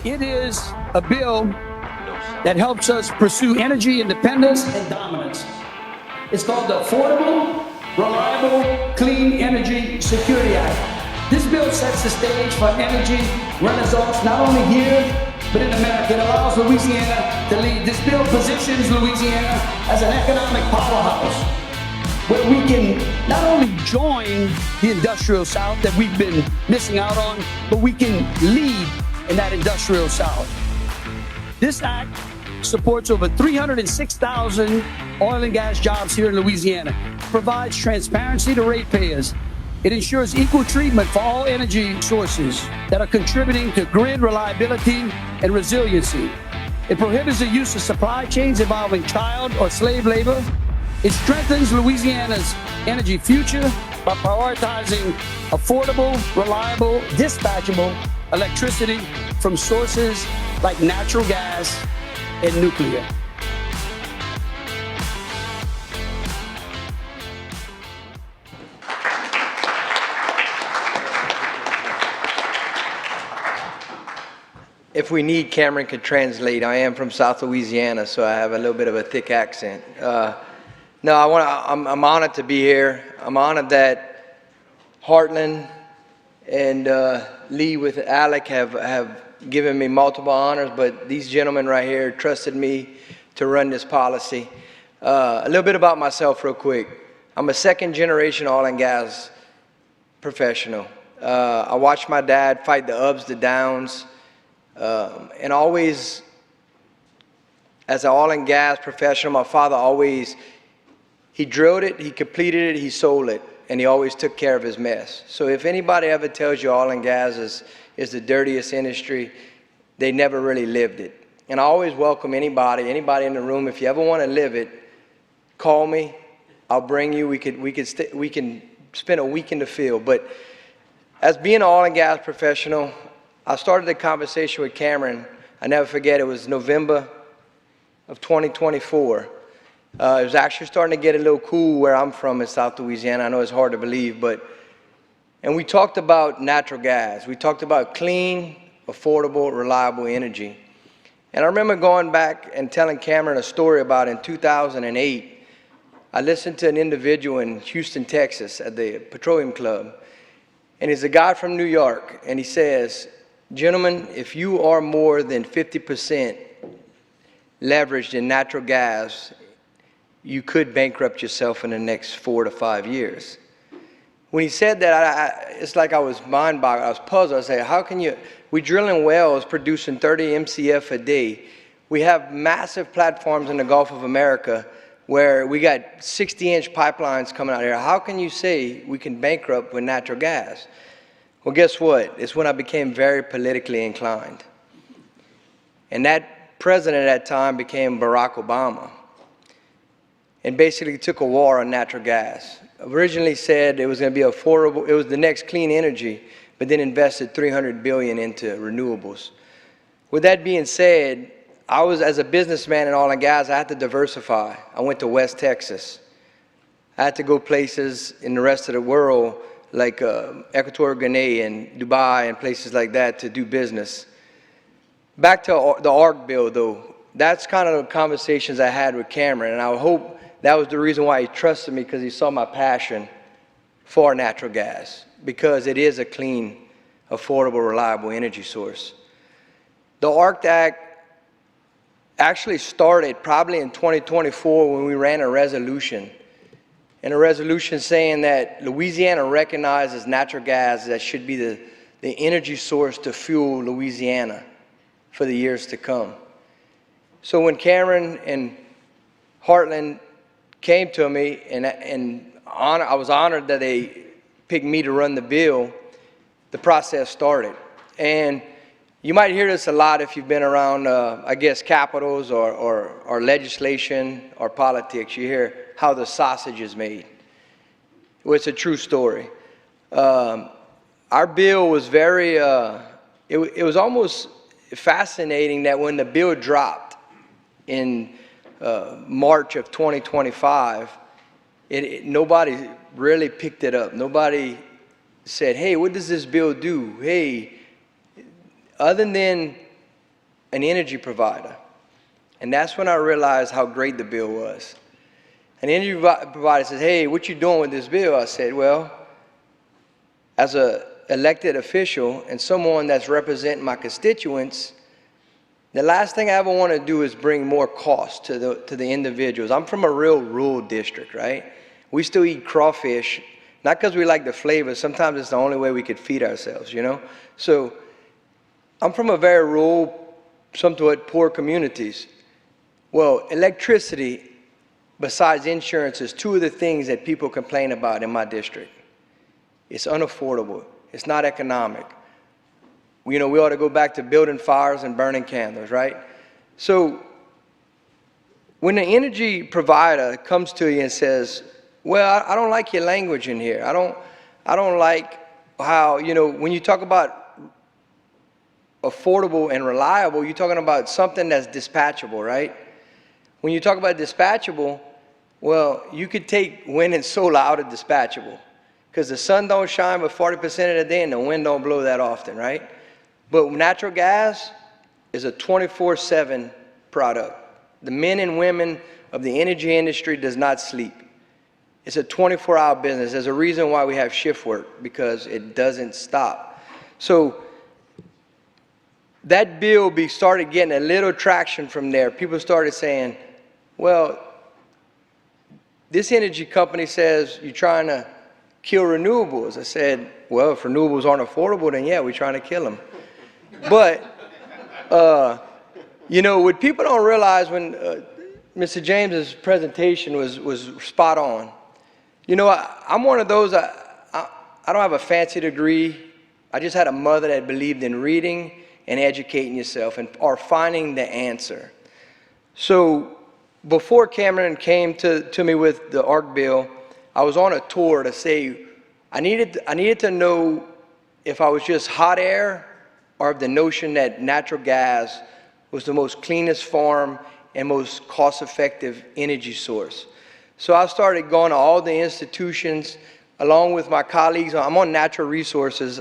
It is a bill that helps us pursue energy independence and dominance. It's called the Affordable, Reliable, Clean Energy Security Act. This bill sets the stage for energy renaissance not only here, but in America. It allows Louisiana to lead. This bill positions Louisiana as an economic powerhouse, where we can not only join the industrial South that we've been missing out on, but we can lead in that industrial South. This act supports over 306,000 oil and gas jobs here in Louisiana, provides transparency to ratepayers. It ensures equal treatment for all energy sources that are contributing to grid reliability and resiliency. It prohibits the use of supply chains involving child or slave labor. It strengthens Louisiana's energy future by prioritizing affordable, reliable, dispatchable electricity from sources like natural gas and nuclear. If we need, Cameron could translate. I am from South Louisiana, so I have a little bit of a thick accent. No, I'm honored to be here. I'm honored that Heartland and Lee with Alec have given me multiple honors, but these gentlemen right here trusted me to run this policy. A little bit about myself real quick. I'm a second-generation oil and gas professional. I watched my dad fight the ups, the downs, and always, as an oil and gas professional, my father always, he drilled it, he completed it, he sold it, and he always took care of his mess. So if anybody ever tells you oil and gas is the dirtiest industry, they never really lived it. And I always welcome anybody in the room, if you ever want to live it, call me, I'll bring you, we can spend a week in the field. But as being an oil and gas professional, I started the conversation with Cameron. I never forget, it was November of 2024. It was actually starting to get a little cool where I'm from in South Louisiana. I know it's hard to believe, and we talked about natural gas. We talked about clean, affordable, reliable energy. And I remember going back and telling Cameron a story about in 2008, I listened to an individual in Houston, Texas at the Petroleum Club, and he's a guy from New York, and he says, "Gentlemen, if you are more than 50% leveraged in natural gas, you could bankrupt yourself in the next 4 to 5 years." When he said that, it's like I was mind-boggled. I was puzzled. I said, how can you, we drilling wells producing 30 MCF a day. We have massive platforms in the Gulf of America where we got 60-inch pipelines coming out here. How can you say we can bankrupt with natural gas? Well, guess what? It's when I became very politically inclined. And that president at that time became Barack Obama, and basically took a war on natural gas. Originally said it was going to be affordable, it was the next clean energy, but then invested $300 billion into renewables. With that being said, as a businessman in oil and gas, I had to diversify. I went to West Texas. I had to go places in the rest of the world like Equatorial Guinea and Dubai and places like that to do business. Back to the ARC bill though, that's kind of the conversations I had with Cameron, and I hope that was the reason why he trusted me, because he saw my passion for natural gas, because it is a clean, affordable, reliable energy source. The ARC Act actually started probably in 2024 when we ran a resolution. And a resolution saying that Louisiana recognizes natural gas that should be the energy source to fuel Louisiana for the years to come. So when Cameron and Heartland came to me, and I was honored that they picked me to run the bill, the process started. And you might hear this a lot if you've been around, I guess, capitals or legislation or politics. You hear how the sausage is made. Well, it's a true story. Our bill was very, it was almost fascinating that when the bill dropped in March of 2025, nobody really picked it up. Nobody said, hey, what does this bill do? Hey, other than an energy provider. And that's when I realized how great the bill was. An energy provider says, hey, what you doing with this bill? I said, well, as an elected official and someone that's representing my constituents, the last thing I ever want to do is bring more cost to the individuals. I'm from a real rural district, right? We still eat crawfish, not because we like the flavor. Sometimes it's the only way we could feed ourselves, you know? So I'm from a very rural, somewhat poor communities. Well, electricity, besides insurance, is two of the things that people complain about in my district. It's unaffordable. It's not economic. You know, we ought to go back to building fires and burning candles, right? So when an energy provider comes to you and says, well, I don't like your language in here. I don't like how, you know, when you talk about affordable and reliable, you're talking about something that's dispatchable, right? When you talk about dispatchable, well, you could take wind and solar out of dispatchable because the sun don't shine but 40% of the day and the wind don't blow that often, right? But natural gas is a 24/7 product. The men and women of the energy industry does not sleep. It's a 24-hour business. There's a reason why we have shift work, because it doesn't stop. So that bill started getting a little traction from there. People started saying, well, this energy company says you're trying to kill renewables. I said, well, if renewables aren't affordable, then yeah, we're trying to kill them. But, you know, what people don't realize when Mr. James's presentation was spot on. You know, I'm one of those, I don't have a fancy degree. I just had a mother that believed in reading and educating yourself or finding the answer. So before Cameron came to me with the ARC bill, I was on a tour to say, I needed to know if I was just hot air or of the notion that natural gas was the most cleanest form and most cost-effective energy source. So I started going to all the institutions along with my colleagues. I'm on natural resources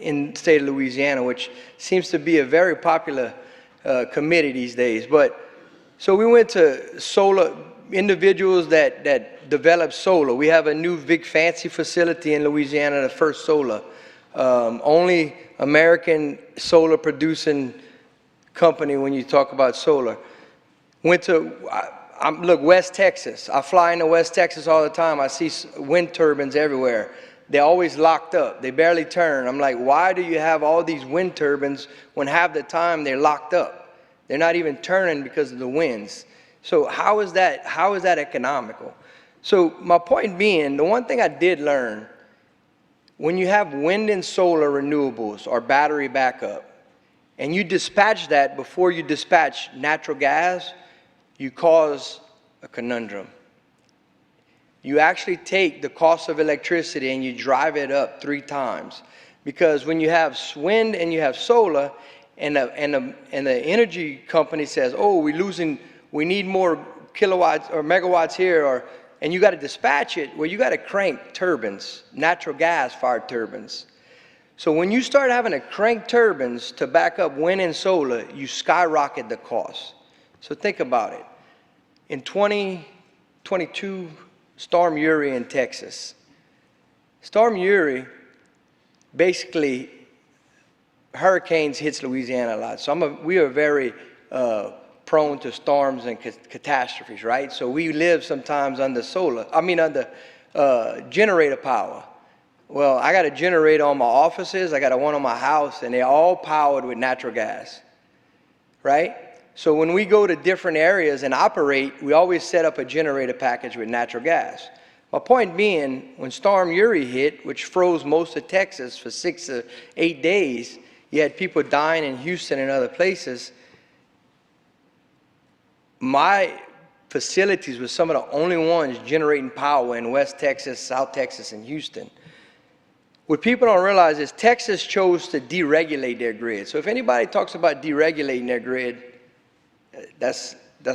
in the state of Louisiana, which seems to be a very popular committee these days. But so we went to solar, individuals that develop solar. We have a new big fancy facility in Louisiana, the first solar. Only American solar producing company when you talk about solar. Went to, look, West Texas. I fly into West Texas all the time. I see wind turbines everywhere. They're always locked up. They barely turn. I'm like, why do you have all these wind turbines when half the time they're locked up? They're not even turning because of the winds. So how is that economical? So my point being, the one thing I did learn, when you have wind and solar renewables or battery backup, and you dispatch that before you dispatch natural gas, you cause a conundrum. You actually take the cost of electricity and you drive it up 3 times. Because when you have wind and you have solar, and the energy company says, oh, we need more kilowatts or megawatts here, and you got to dispatch it, well, you got to crank turbines, natural gas fired turbines. So when you start having to crank turbines to back up wind and solar, you skyrocket the cost. So think about it. In 2022, Storm Uri in Texas. Storm Uri, basically, hurricanes hits Louisiana a lot. So we are very prone to storms and catastrophes, right? So we live sometimes under generator power. Well, I got a generator on my offices, I got one on my house, and they're all powered with natural gas, right? So when we go to different areas and operate, we always set up a generator package with natural gas. My point being, when Storm Uri hit, which froze most of Texas for 6 to 8 days, you had people dying in Houston and other places. My facilities were some of the only ones generating power in West Texas, South Texas, and Houston. What people don't realize is Texas chose to deregulate their grid. So if anybody talks about deregulating their grid, that's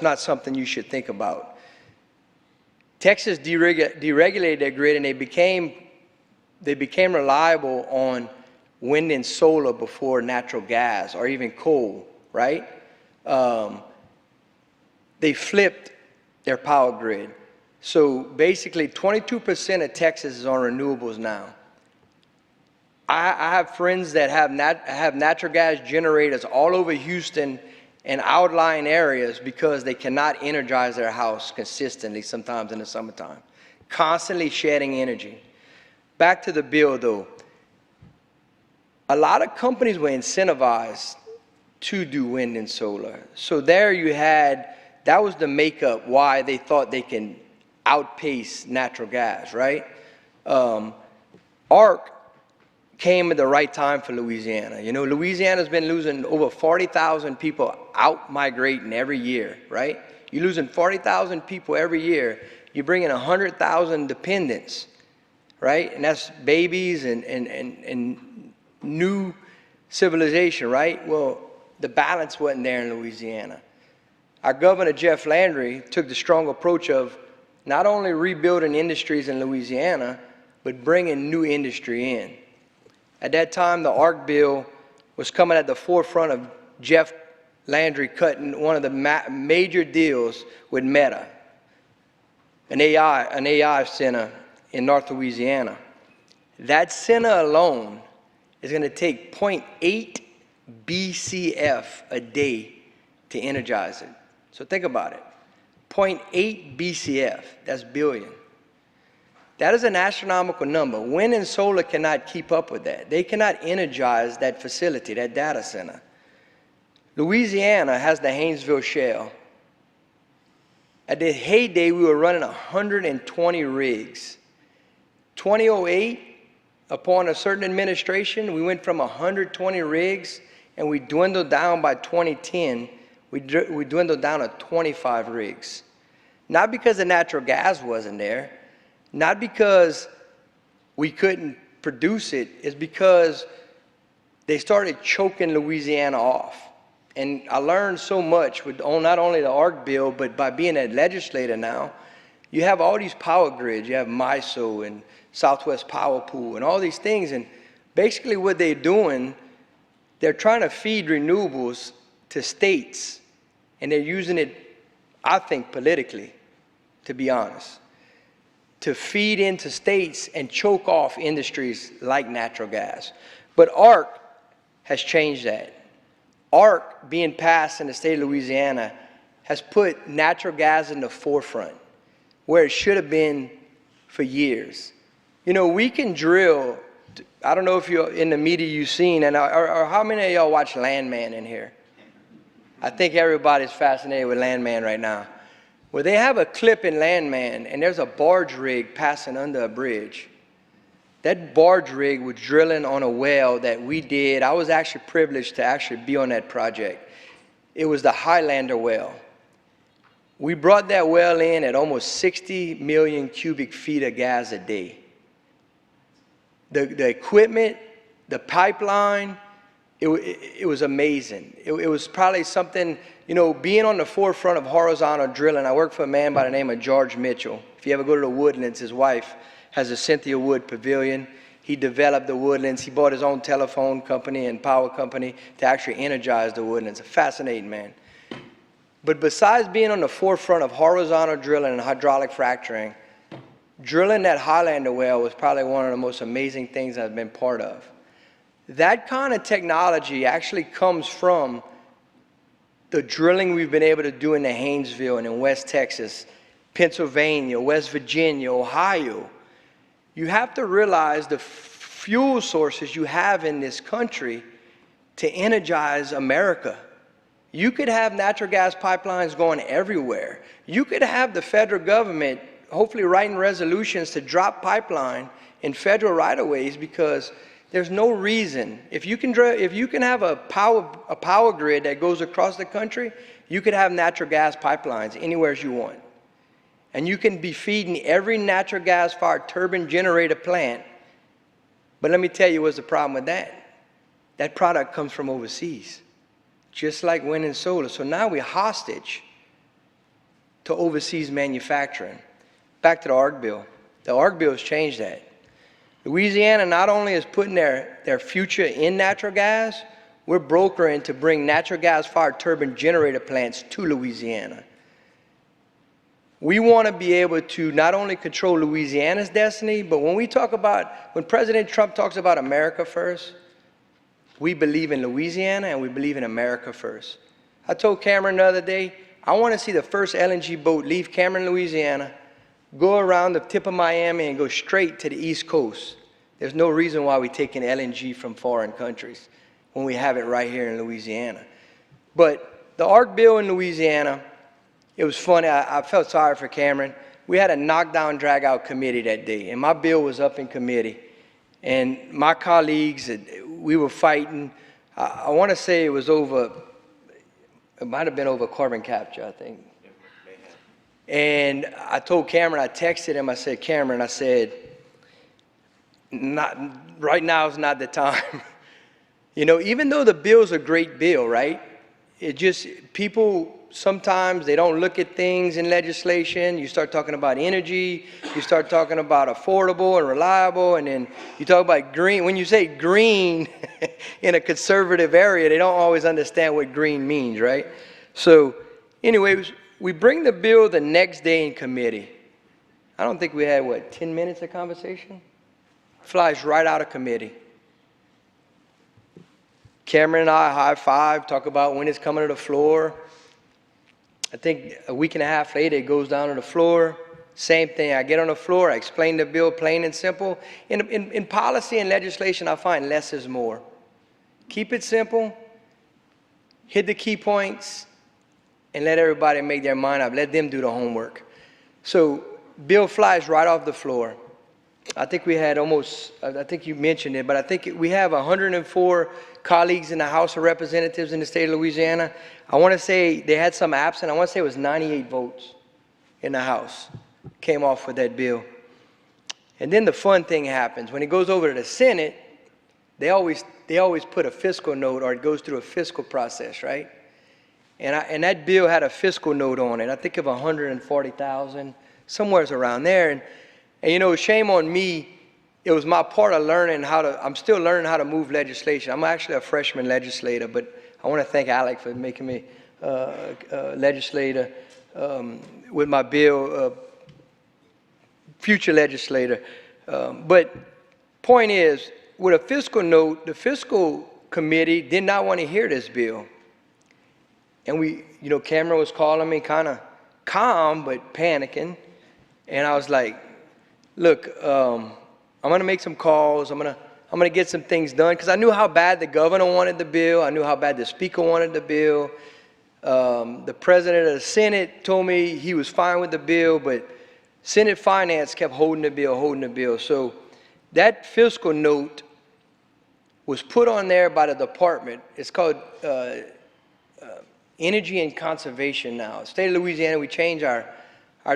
not something you should think about. Texas deregulated their grid, and they became reliable on wind and solar before natural gas or even coal right? They flipped their power grid. So basically 22% of Texas is on renewables now. I have friends that have natural gas generators all over Houston and outlying areas because they cannot energize their house consistently sometimes in the summertime, constantly shedding energy. Back to the bill though. A lot of companies were incentivized to do wind and solar. So there you had, that was the makeup why they thought they can outpace natural gas, right? ARC came at the right time for Louisiana. You know, Louisiana's been losing over 40,000 people out migrating every year, right? You're losing 40,000 people every year. You're bringing 100,000 dependents, right? And that's babies and new civilization, right? Well, the balance wasn't there in Louisiana. Our governor, Jeff Landry, took the strong approach of not only rebuilding industries in Louisiana, but bringing new industry in. At that time, the ARC bill was coming at the forefront of Jeff Landry cutting one of the major deals with Meta, an AI center in North Louisiana. That center alone is going to take 0.8 BCF a day to energize it. So think about it. 0.8 BCF, that's billion. That is an astronomical number. Wind and solar cannot keep up with that. They cannot energize that facility, that data center. Louisiana has the Haynesville Shale. At the heyday, we were running 120 rigs. 2008, upon a certain administration, we went from 120 rigs and we dwindled down by 2010. We dwindled down to 25 rigs. Not because the natural gas wasn't there, not because we couldn't produce it, it's because they started choking Louisiana off. And I learned so much with not only the ARC bill, but by being a legislator now, you have all these power grids. You have MISO and Southwest Power Pool and all these things. And basically what they're doing, they're trying to feed renewables to states. And they're using it, I think, politically, to be honest, to feed into states and choke off industries like natural gas. But ARC has changed that. ARC, being passed in the state of Louisiana, has put natural gas in the forefront, where it should have been for years. You know, we can drill, I don't know if you're in the media you've seen, and or how many of y'all watch Landman in here? I think everybody's fascinated with Landman right now. Well, they have a clip in Landman, and there's a barge rig passing under a bridge. That barge rig was drilling on a well that we did. I was actually privileged to actually be on that project. It was the Highlander well. We brought that well in at almost 60 million cubic feet of gas a day. The equipment, the pipeline, it was amazing. It was probably something, you know, being on the forefront of horizontal drilling. I worked for a man by the name of George Mitchell. If you ever go to the Woodlands, his wife has a Cynthia Wood Pavilion. He developed the Woodlands. He bought his own telephone company and power company to actually energize the Woodlands. A fascinating man. But besides being on the forefront of horizontal drilling and hydraulic fracturing, drilling that Highlander well was probably one of the most amazing things I've been part of. That kind of technology actually comes from the drilling we've been able to do in the Haynesville and in West Texas, Pennsylvania, West Virginia, Ohio. You have to realize the fuel sources you have in this country to energize America. You could have natural gas pipelines going everywhere. You could have the federal government hopefully writing resolutions to drop pipeline in federal right-of-ways, because there's no reason. If you can have a power grid that goes across the country, you could have natural gas pipelines anywhere you want. And you can be feeding every natural gas-fired turbine generator plant. But let me tell you what's the problem with that. That product comes from overseas, just like wind and solar. So now we're hostage to overseas manufacturing. Back to the ARC bill. The ARC bill has changed that. Louisiana not only is putting their future in natural gas, we're brokering to bring natural gas-fired turbine generator plants to Louisiana. We want to be able to not only control Louisiana's destiny, but when President Trump talks about America first, we believe in Louisiana and we believe in America first. I told Cameron the other day, I want to see the first LNG boat leave Cameron, Louisiana, go around the tip of Miami and go straight to the East Coast. There's no reason why we're taking LNG from foreign countries when we have it right here in Louisiana. But the ARC bill in Louisiana, it was funny. I felt sorry for Cameron. We had a knockdown, drag-out committee that day, and my bill was up in committee. And my colleagues, we were fighting. I want to say it might have been over carbon capture, I think. And I told Cameron, I texted him, I said, Cameron, I said, right now is not the time. You know, even though the bill's a great bill, right? People sometimes they don't look at things in legislation. You start talking about energy, you start talking about affordable and reliable, and then you talk about green. When you say green in a conservative area, they don't always understand what green means, right? So anyways, we bring the bill the next day in committee. I don't think we had, 10 minutes of conversation? Flies right out of committee. Cameron and I high five, talk about when it's coming to the floor. I think a week and a half later, it goes down to the floor. Same thing, I get on the floor, I explain the bill plain and simple. In policy and legislation, I find less is more. Keep it simple, hit the key points, and let everybody make their mind up. Let them do the homework. So, bill flies right off the floor. I think we had I think you mentioned it, but I think we have 104 colleagues in the House of Representatives in the state of Louisiana. I want to say they had some absent. I want to say it was 98 votes in the House came off with that bill. And then the fun thing happens. When it goes over to the Senate, they always put a fiscal note, or it goes through a fiscal process, right? And that bill had a fiscal note on it. I think of 140,000, somewhere around there. And you know, shame on me, it was my part of I'm still learning how to move legislation. I'm actually a freshman legislator, but I want to thank Alec for making me legislator with my bill, future legislator. But point is, with a fiscal note, the fiscal committee did not want to hear this bill. And Cameron was calling me kind of calm, but panicking. And I was like, look, I'm going to make some calls. I'm going to get some things done, because I knew how bad the governor wanted the bill. I knew how bad the speaker wanted the bill. The president of the Senate told me he was fine with the bill, but Senate Finance kept holding the bill. So that fiscal note was put on there by the department. It's called Energy and Conservation now. State of Louisiana, we change our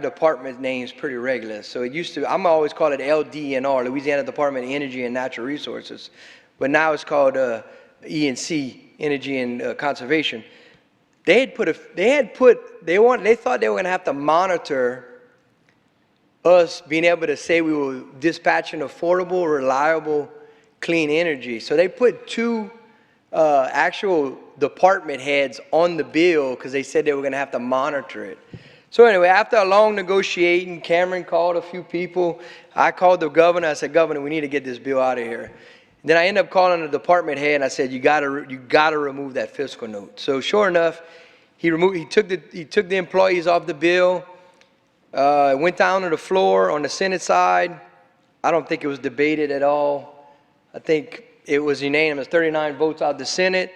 department names pretty regular. So it used to, I'm always call it LDNR, Louisiana Department of Energy and Natural Resources. But now it's called ENC, Energy and Conservation. They thought they were going to have to monitor us being able to say we were dispatching affordable, reliable, clean energy. So they put two actual department heads on the bill, because they said they were going to have to monitor it. So anyway, after a long negotiating, Cameron called a few people. I called the governor. I said, Governor, we need to get this bill out of here. And then I ended up calling the department head, and I said, you got to remove that fiscal note. So sure enough, he took the employees off the bill. It went down to the floor on the Senate side. I don't think it was debated at all. I think it was unanimous, 39 votes out of the Senate.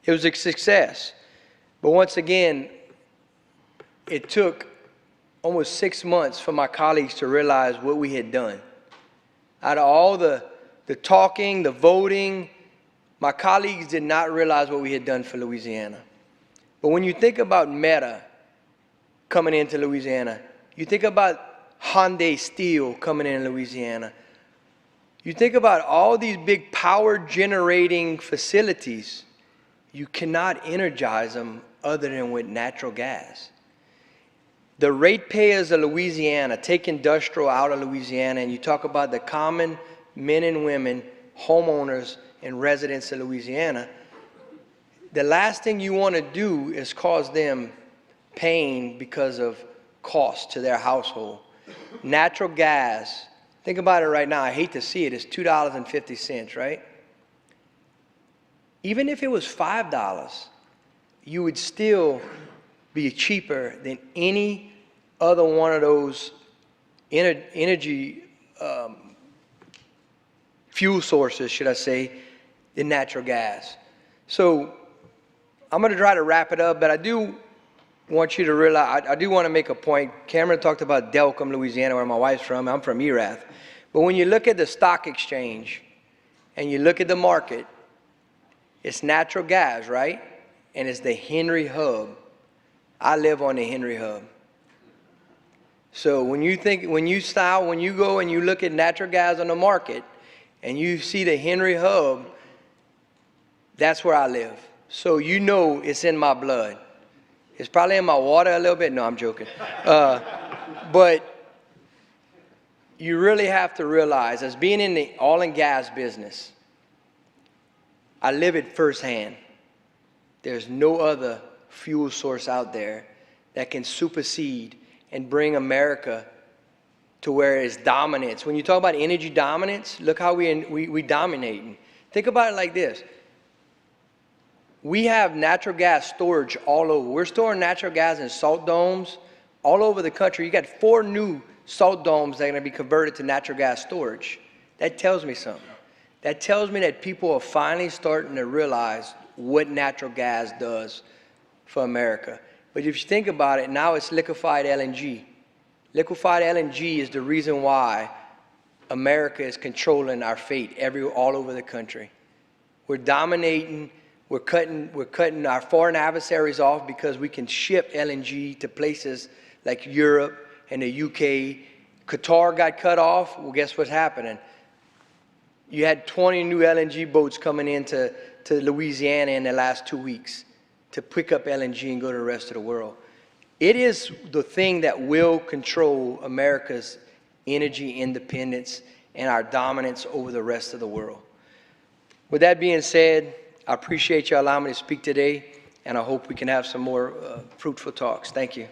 It was a success. But once again, it took almost 6 months for my colleagues to realize what we had done. Out of all the talking, the voting, my colleagues did not realize what we had done for Louisiana. But when you think about Meta coming into Louisiana, you think about Hyundai Steel coming in Louisiana, you think about all these big power generating facilities, you cannot energize them other than with natural gas. The ratepayers of Louisiana, take industrial out of Louisiana, and you talk about the common men and women, homeowners and residents of Louisiana, the last thing you want to do is cause them pain because of cost to their household. Natural gas, think about it right now. I hate to see it. It's $2.50, right? Even if it was $5, you would still be cheaper than any other one of those energy fuel sources, should I say, than natural gas. So I'm going to try to wrap it up, but I do want you to realize, I do want to make a point. Cameron talked about Delcom, Louisiana, where my wife's from. I'm from Erath. But when you look at the stock exchange and you look at the market, it's natural gas, right? And it's the Henry Hub. I live on the Henry Hub. So when you go and you look at natural gas on the market and you see the Henry Hub, that's where I live. So you know it's in my blood. It's probably in my water a little bit. No, I'm joking. But you really have to realize, as being in the oil and gas business, I live it firsthand. There's no other fuel source out there that can supersede and bring America to where it's dominance. When you talk about energy dominance, look how we dominating. Think about it like this. We have natural gas storage all over. We're storing natural gas in salt domes all over the country. You got 4 new salt domes that are going to be converted to natural gas storage. That tells me something. That tells me that people are finally starting to realize what natural gas does for America. But if you think about it, now it's liquefied LNG. Liquefied LNG is the reason why America is controlling our fate all over the country. We're dominating. We're cutting our foreign adversaries off because we can ship LNG to places like Europe and the UK. Qatar got cut off. Well, guess what's happening? You had 20 new LNG boats coming into Louisiana in the last 2 weeks to pick up LNG and go to the rest of the world. It is the thing that will control America's energy independence and our dominance over the rest of the world. With that being said, I appreciate you allowing me to speak today, and I hope we can have some more fruitful talks. Thank you.